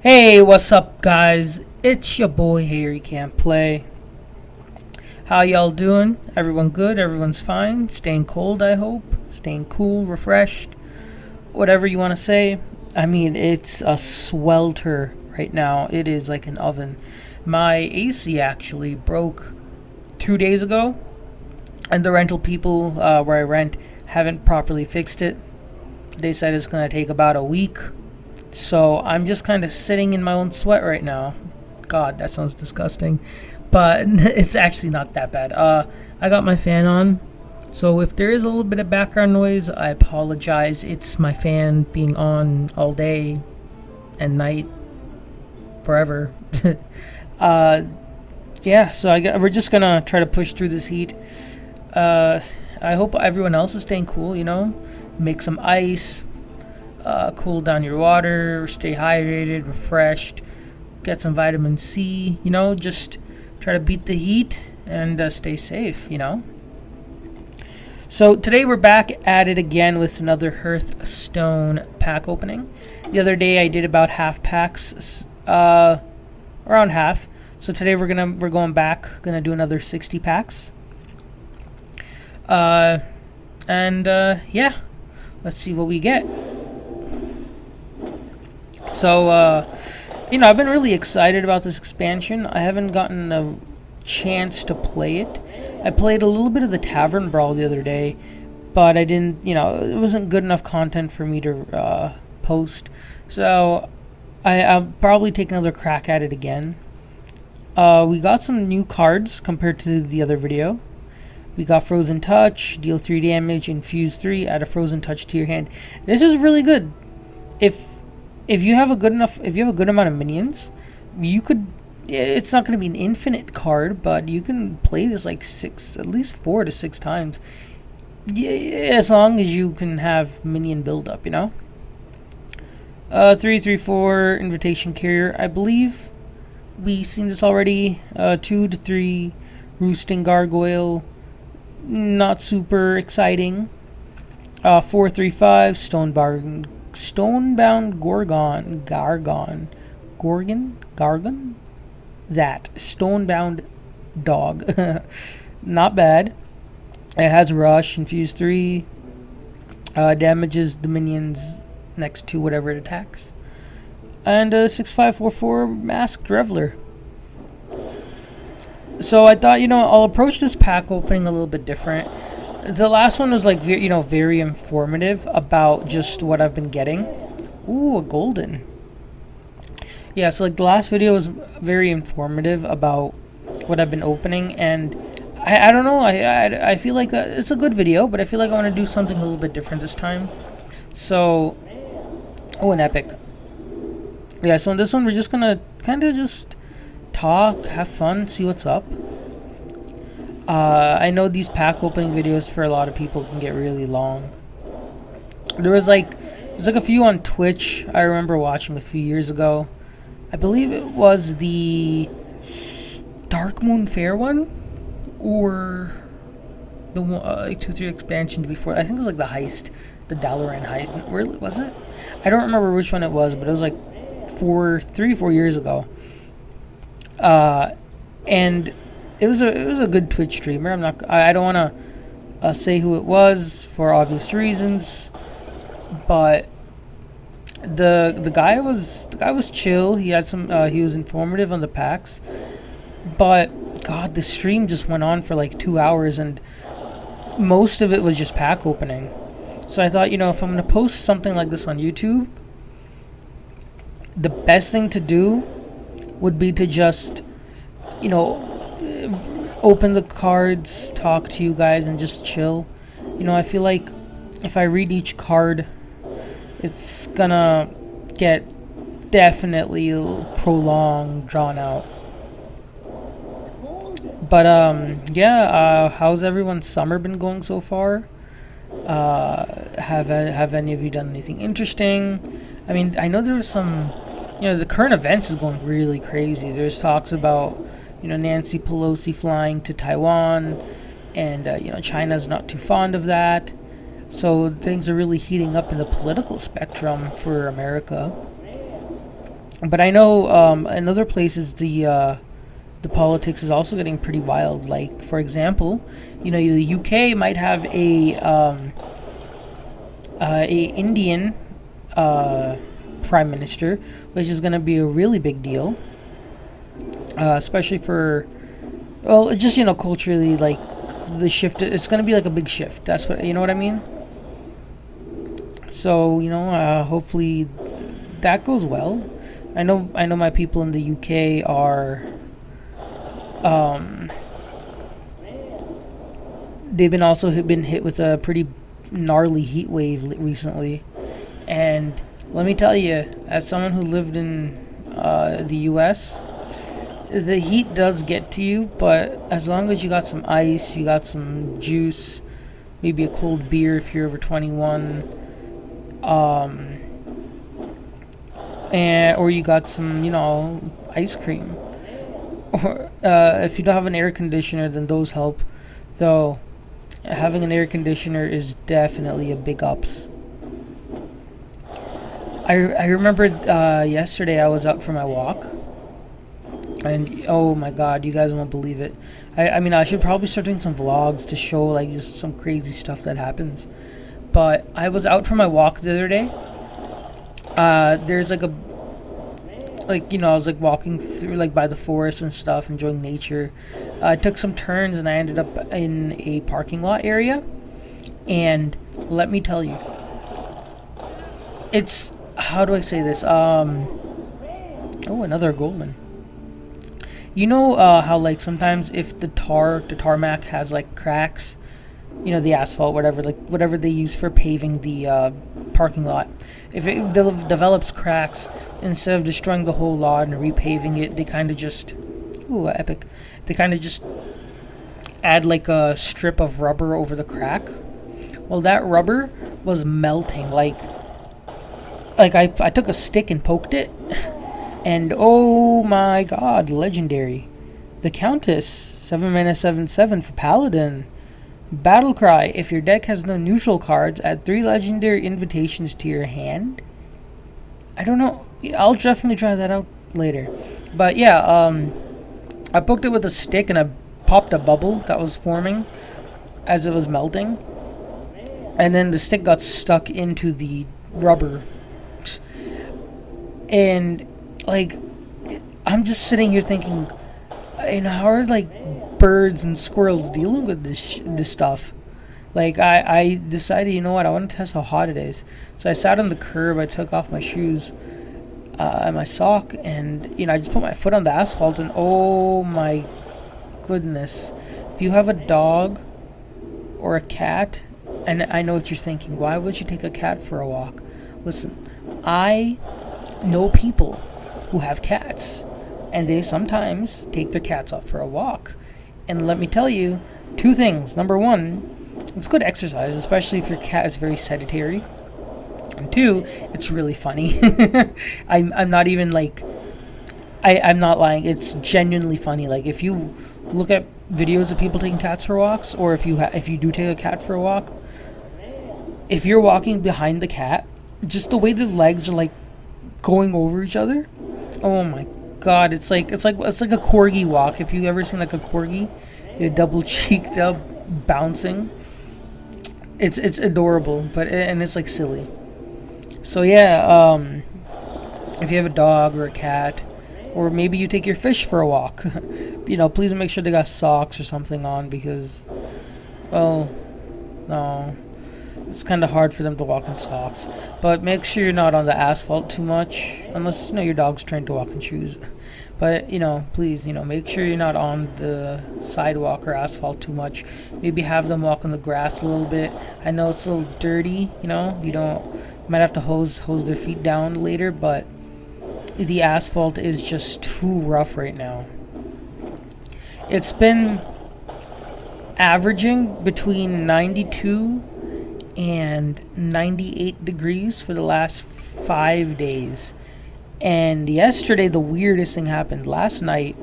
Hey, what's up, guys? It's your boy Harry Can't Play. How y'all doing? Everyone good? Everyone's fine? Staying cold, I hope? Staying cool, refreshed? Whatever you want to say. I mean, it's a swelter right now. It is like an oven. My AC actually broke 2 days ago, and the rental people where I rent haven't properly fixed it. They said it's going to take about a week. So I'm just kind of sitting in my own sweat right now. God, that sounds disgusting. But it's actually not that bad. I got my fan on. So if there is a little bit of background noise, I apologize. It's my fan being on all day and night. Forever. Yeah, so we're just going to try to push through this heat. I hope everyone else is staying cool, Make some ice. Cool down your water, stay hydrated, refreshed, get some vitamin C, just try to beat the heat and stay safe, So today we're back at it again with another Hearthstone pack opening. The other day I did about half packs, around half. So today we're going back, gonna do another 60 packs. Yeah, let's see what we get. So, I've been really excited about this expansion. I haven't gotten a chance to play it. I played a little bit of the Tavern Brawl the other day, but I didn't, it wasn't good enough content for me to post. So, I'll probably take another crack at it again. We got some new cards compared to the other video. We got Frozen Touch, deal 3 damage, infuse 3, add a Frozen Touch to your hand. This is really good. If you have a good amount of minions, you could. It's not going to be an infinite card, but you can play this like at least 4 to 6 times. Yeah, as long as you can have minion buildup, 3/3/4 Invitation Carrier. I believe we've seen this already. 2 to 3 Roosting Gargoyle. Not super exciting. 4/3/5 Stonebound Gargon? That. Stonebound Dog. Not bad. It has Rush, Infuse 3. Damages the minions next to whatever it attacks. And 6/5/4/4 Masked Reveler. So I thought, I'll approach this pack opening a little bit different. The last one was very informative about just what I've been getting. Ooh, a golden. Yeah, so the last video was very informative about what I've been opening, and I don't know, I feel like it's a good video, but I feel like I want to do something a little bit different this time. So, an epic. Yeah, so in this one we're just gonna kind of just talk, have fun, see what's up. I know these pack opening videos for a lot of people can get really long. There's like a few on Twitch I remember watching a few years ago. I believe it was the Dark Moon Fair one, or the 2-3 expansions before. I think it was like the heist, the Dalaran heist. Really, was it? I don't remember which one it was, but it was like 3-4 years ago. And it was a good Twitch streamer. I don't want to say who it was for obvious reasons, but the guy was chill. He had some he was informative on the packs, but God, the stream just went on for like 2 hours, and most of it was just pack opening. So I thought, if I'm gonna post something like this on YouTube, the best thing to do would be to just open the cards, talk to you guys, and just chill. I feel like if I read each card, it's gonna get definitely prolonged, drawn out. But how's everyone's summer been going so far? Have any of you done anything interesting? I mean, I know there was some, the current events is going really crazy. There's talks about Nancy Pelosi flying to Taiwan, and China's not too fond of that. So things are really heating up in the political spectrum for America. But I know in other places the politics is also getting pretty wild. Like, for example, the UK might have a Indian prime minister, which is going to be a really big deal, especially for, well, just culturally, like the shift. It's going to be like a big shift. That's what, you know what I mean. So hopefully that goes well. I know my people in the UK are they've been hit with a pretty gnarly heat wave recently, and let me tell you, as someone who lived in the US, the heat does get to you, but as long as you got some ice, you got some juice, maybe a cold beer if you're over 21, or you got some, ice cream. Or if you don't have an air conditioner, then those help. Though having an air conditioner is definitely a big ups. I remember yesterday I was out for my walk, and oh my god, you guys won't believe it. I mean, I should probably start doing some vlogs to show like just some crazy stuff that happens. But I was out for my walk the other day. There's like I was like walking through like by the forest and stuff, enjoying nature. I took some turns and I ended up in a parking lot area. And let me tell you, it's, how do I say this? Oh, another Goldman. You know how like sometimes if the tarmac has like cracks, the asphalt, whatever they use for paving the parking lot, if it develops cracks, instead of destroying the whole lot and repaving it, they kind of just, ooh, epic. They kind of just add like a strip of rubber over the crack. Well, that rubber was melting. Like I took a stick and poked it, and oh my god, legendary. The Countess, 7-mana 7/7 for Paladin. Battle cry: if your deck has no neutral cards, add 3 legendary invitations to your hand. I don't know. I'll definitely try that out later. But yeah, I poked it with a stick and I popped a bubble that was forming as it was melting. And then the stick got stuck into the rubber. And like, I'm just sitting here thinking, how are like birds and squirrels dealing with this stuff? Like, I decided, you know what, I want to test how hot it is. So I sat on the curb, I took off my shoes and my sock, and I just put my foot on the asphalt, and oh my goodness, if you have a dog or a cat, and I know what you're thinking, why would you take a cat for a walk? Listen, I know people who have cats, and they sometimes take their cats out for a walk. And let me tell you 2 things. Number 1, it's good exercise, especially if your cat is very sedentary. And 2, it's really funny. I'm not even like, I'm not lying. It's genuinely funny. Like, if you look at videos of people taking cats for walks, or if you do take a cat for a walk, if you're walking behind the cat, just the way their legs are like going over each other, oh my god, it's like a corgi walk. If you've ever seen like a corgi, you're double cheeked up, bouncing. It's adorable, and it's like silly. So yeah, if you have a dog or a cat, or maybe you take your fish for a walk, please make sure they got socks or something on, because, well, no, it's kind of hard for them to walk in socks. But make sure you're not on the asphalt too much, unless your dog's trained to walk in shoes. But please, make sure you're not on the sidewalk or asphalt too much. Maybe have them walk on the grass a little bit. I know it's a little dirty, you might have to hose their feet down later, but the asphalt is just too rough right now. It's been averaging between 92 and 98 degrees for the last 5 days. And yesterday, the weirdest thing happened. Last night,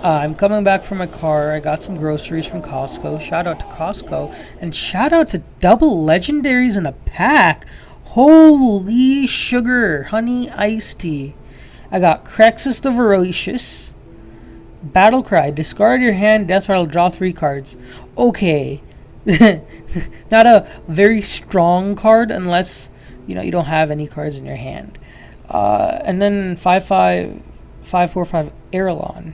I'm coming back from my car. I got some groceries from Costco. Shout out to Costco. And shout out to double legendaries in a pack. Holy sugar, honey iced tea. I got Crexus the Voracious. Battle Cry. Discard your hand, death rattle, draw 3 cards. Okay. Not a very strong card unless, you don't have any cards in your hand. And then 5/5/5/4/5 Erelon.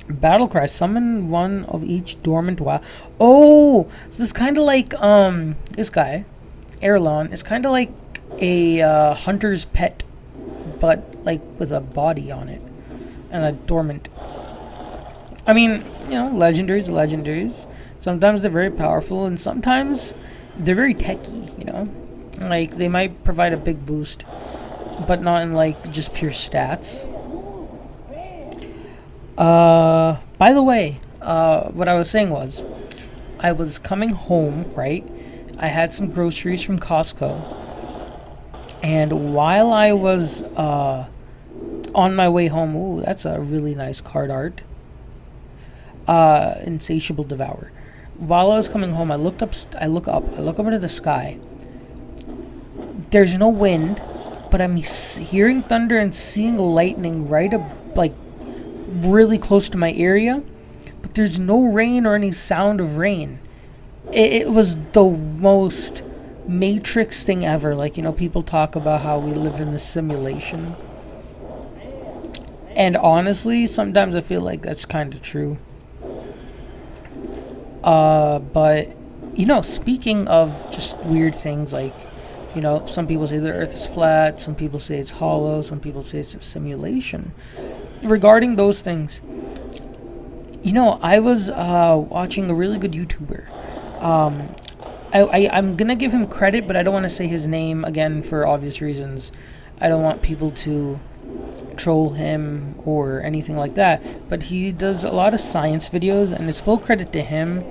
Battle Cry. Summon one of each dormant wild. Oh, so this is kind of like this guy, Erelon. Is kind of like a hunter's pet, but like with a body on it and a dormant. I mean, legendaries are legendaries. Sometimes they're very powerful, and sometimes they're very techy. Like they might provide a big boost, but not in like just pure stats. By the way, what I was saying was, I was coming home, right? I had some groceries from Costco, and while I was on my way home, ooh, that's a really nice card art. Insatiable Devourer. While I was coming home, I look up into the sky. There's no wind, but I'm hearing thunder and seeing lightning right up, like really close to my area, but there's no rain or any sound of rain. It was the most Matrix thing ever. Like, people talk about how we live in a simulation. And honestly, sometimes I feel like that's kind of true. But, speaking of just weird things, like, some people say the earth is flat, some people say it's hollow, some people say it's a simulation. Regarding those things, I was watching a really good YouTuber. I'm gonna give him credit, but I don't want to say his name again for obvious reasons. I don't want people to troll him or anything like that. But he does a lot of science videos, and it's full credit to him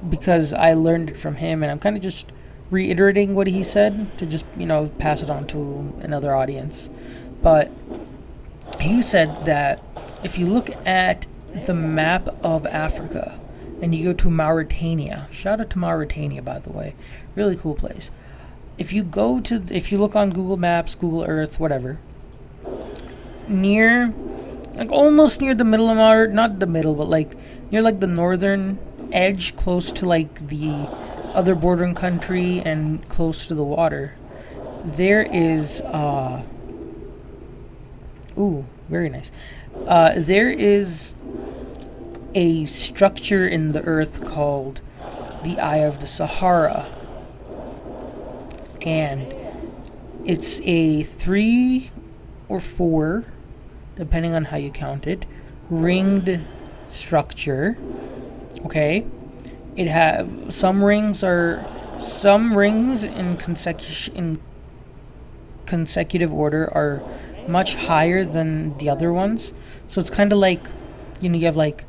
because I learned it from him, and I'm kind of just reiterating what he said to just pass it on to another audience. But he said that if you look at the map of Africa and you go to Mauritania, shout out to Mauritania, by the way, really cool place. If you look on Google Maps, Google Earth, whatever, almost near the middle of not the middle, but like near like the northern edge, close to like the other bordering country and close to the water, there is very nice. There is a structure in the earth called the Eye of the Sahara. And it's a 3 or 4, depending on how you count it, ringed structure. Okay? It have some rings in consecutive order are much higher than the other ones. So it's kind of like, you have like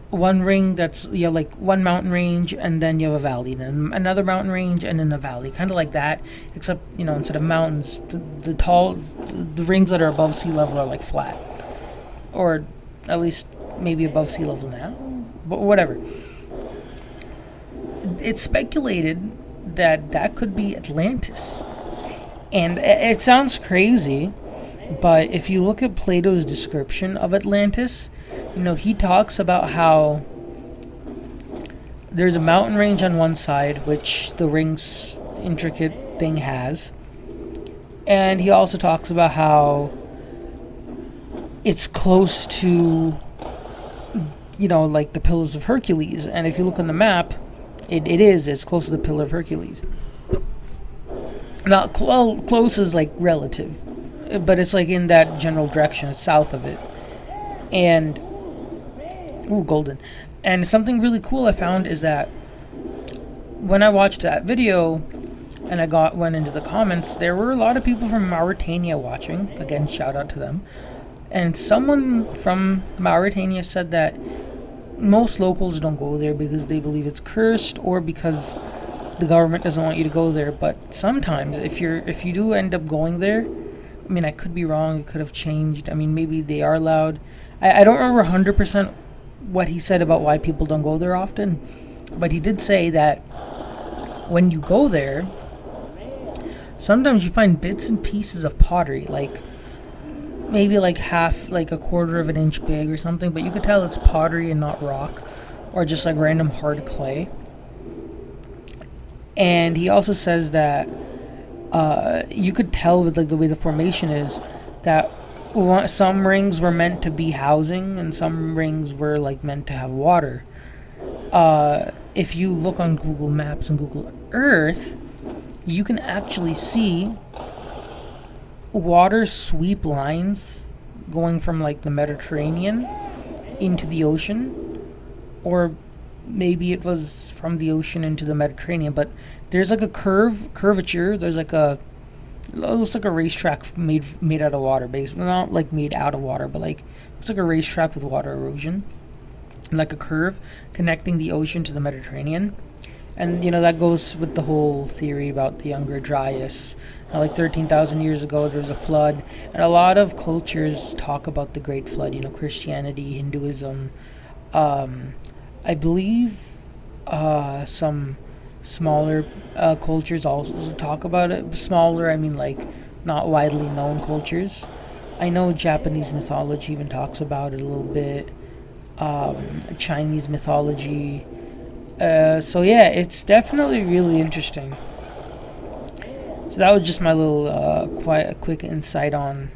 one ring you have like one mountain range, and then you have a valley, then another mountain range, and then a valley, kind of like that, except instead of mountains, the rings that are above sea level are like flat, or at least maybe above sea level now, but whatever. It's speculated that could be Atlantis, and it sounds crazy, but if you look at Plato's description of Atlantis, he talks about how there's a mountain range on one side, which the ring's intricate thing has. And he also talks about how it's close to, like the Pillars of Hercules. And if you look on the map, it's close to the Pillar of Hercules. Not close is like relative, but it's like in that general direction. It's south of it. And golden. And something really cool I found is that when I watched that video and I went into the comments, there were a lot of people from Mauritania watching. Again, shout out to them. And someone from Mauritania said that most locals don't go there because they believe it's cursed, or because the government doesn't want you to go there. But sometimes if you do end up going there, I mean, I could be wrong, it could have changed. I mean, maybe they are allowed. I don't remember 100% what he said about why people don't go there often, but he did say that when you go there, sometimes you find bits and pieces of pottery, like maybe like half, like a quarter of an inch big or something, but you could tell it's pottery and not rock, or just like random hard clay. And he also says that you could tell with like the way the formation is that some rings were meant to be housing and some rings were like meant to have water. If you look on Google Maps and Google Earth, you can actually see water sweep lines going from like the Mediterranean into the ocean, or maybe it was from the ocean into the Mediterranean, but there's like a curvature. There's like it looks like a racetrack made out of water, basically. Not like made out of water, but like it's like a racetrack with water erosion, and like a curve connecting the ocean to the Mediterranean. And that goes with the whole theory about the Younger Dryas. Like 13,000 years ago, there was a flood, and a lot of cultures talk about the Great Flood. Christianity, Hinduism. I believe some smaller cultures also talk about it. Smaller, I mean like not widely known cultures. I know Japanese mythology even talks about it a little bit. Chinese mythology. So yeah, it's definitely really interesting. So that was just my little quick insight on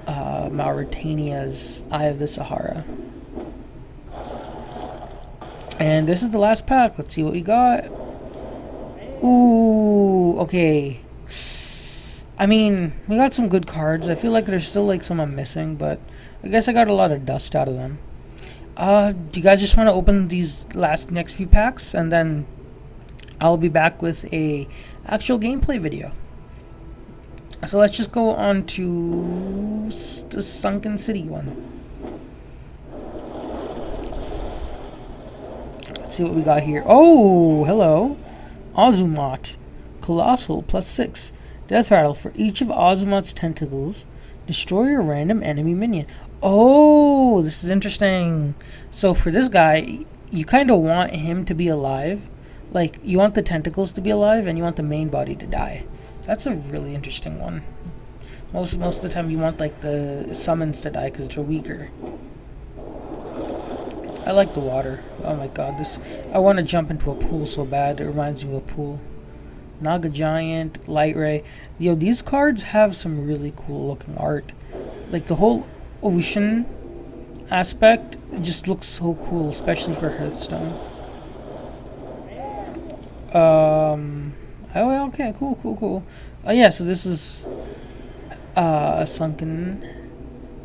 Mauritania's Eye of the Sahara. And this is the last pack. Let's see what we got. Ooh, okay. I mean, we got some good cards. I feel like there's still like some I'm missing, but I guess I got a lot of dust out of them. Do you guys just want to open these next few packs, and then I'll be back with a actual gameplay video. So let's just go on to the Sunken City one. Let's see what we got here. Oh, hello. Ozumat. Colossal, +6. Death rattle for each of Ozumat's tentacles. Destroy a random enemy minion. Oh, this is interesting. So for this guy, you kind of want him to be alive. Like, you want the tentacles to be alive, and you want the main body to die. That's a really interesting one. Most of the time, you want like the summons to die because they're weaker. I like the water. Oh my god, I want to jump into a pool so bad. It reminds me of a pool. Naga Giant, Light Ray. These cards have some really cool looking art. Like the whole ocean aspect just looks so cool, especially for Hearthstone. Oh, okay, cool. Yeah, so this is Sunken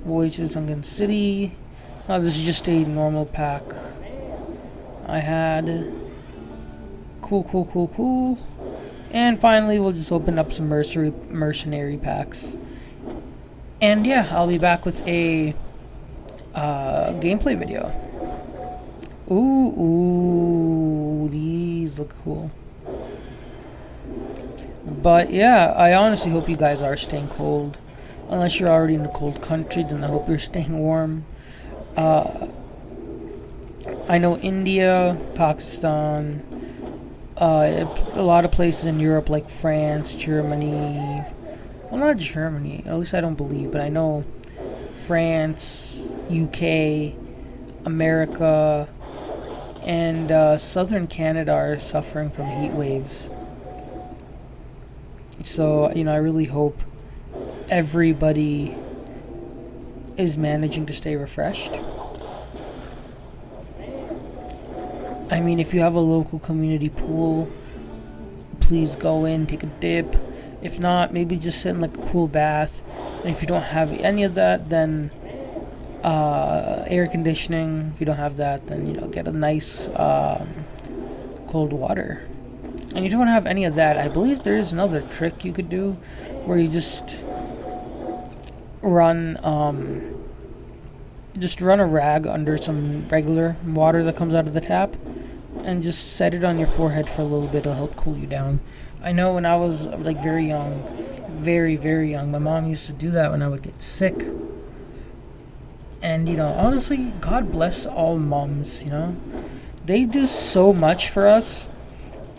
Voyage to the Sunken City. This is just a normal pack I had. Cool. And finally, we'll just open up some mercenary packs. And yeah, I'll be back with a gameplay video. Ooh, these look cool. But yeah, I honestly hope you guys are staying cold. Unless you're already in a cold country, then I hope you're staying warm. I know India, Pakistan, a lot of places in Europe like France, Germany. Well, not Germany, at least I don't believe, but I know France, UK, America, and southern Canada are suffering from heat waves. So, I really hope everybody is managing to stay refreshed. I mean, if you have a local community pool, please go in, take a dip. If not, maybe just sit in like a cool bath. And if you don't have any of that, then air conditioning. If you don't have that, then get a nice cold water. And you don't have any of that, I believe there is another trick you could do where you just run a rag under some regular water that comes out of the tap and just set it on your forehead for a little bit. It'll help cool you down. I know when I was like very young, very young, my mom used to do that when I would get sick. And honestly, God bless all moms. They do so much for us.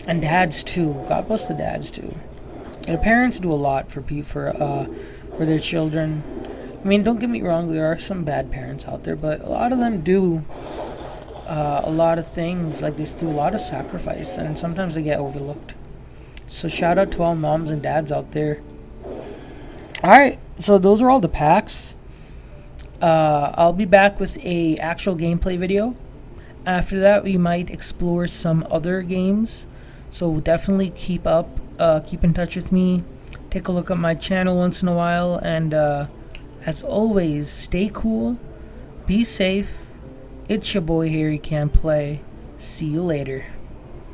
And dads too. God bless the dads too. And parents do a lot for for their children. I mean, don't get me wrong, there are some bad parents out there, but a lot of them do a lot of things. Like, they do a lot of sacrifice, and sometimes they get overlooked. So shout out to all moms and dads out there. Alright, so those are all the packs. I'll be back with a actual gameplay video. After that, we might explore some other games. So definitely keep in touch with me. Take a look at my channel once in a while. And as always, stay cool. Be safe. It's your boy Harry Can Play. See you later.